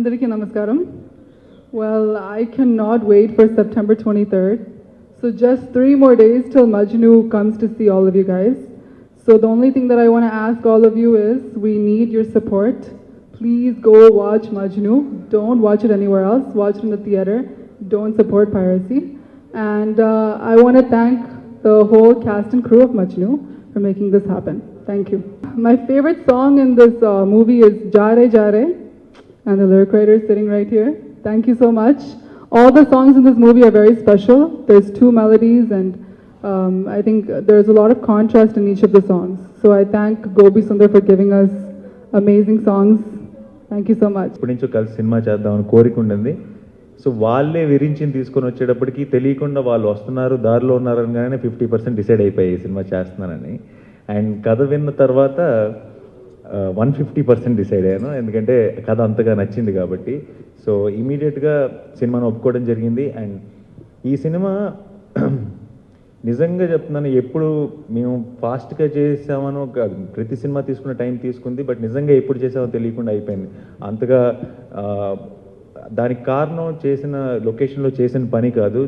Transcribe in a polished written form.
Andariki namaskaram. Well, I cannot wait for September 23rd. So just 3 more days till Majnu comes to see all of you guys. So the only thing that I want to ask all of you is we need your support. Please go watch Majnu. Don't watch it anywhere else. Watch it in the theater. Don't support piracy. And I want to thank the whole cast and crew of Majnu for making this happen. Thank you. My favorite song in this movie is Jare Jare, and the lyric writer is sitting right here. Thank you so much. All the songs in this movie are very special. There's 2 melodies, and I think there's a lot of contrast in each of the songs. So I thank Gopi Sundar for giving us amazing songs. Thank you so much. ఇప్పటి నుంచో కలిసి cinema చేద్దామని కోరిక ఉండింది. So వాళ్ళే విరించి తీసుకొని వచ్చేటప్పటికి తెలియకుండా వాళ్ళు వస్తున్నారు, దారిలో ఉన్నారనగానే 50% డిసైడ్ అయిపోయి ఈ సినిమా చేస్తున్నానని. అండ్ కథ విన్న తర్వాత 150% డిసైడ్ అయ్యాను, ఎందుకంటే కథ అంతగా నచ్చింది కాబట్టి. సో ఇమీడియట్గా సినిమాను ఒప్పుకోవడం జరిగింది. అండ్ ఈ సినిమా నిజంగా చెప్తున్నాను, ఎప్పుడు మేము ఫాస్ట్గా చేసామనో ప్రతి సినిమా తీసుకున్న టైం తీసుకుంది, బట్ నిజంగా ఎప్పుడు చేసామో తెలియకుండా అయిపోయింది. అంతగా దానికి కారణం చేసిన లొకేషన్లో చేసిన పని కాదు.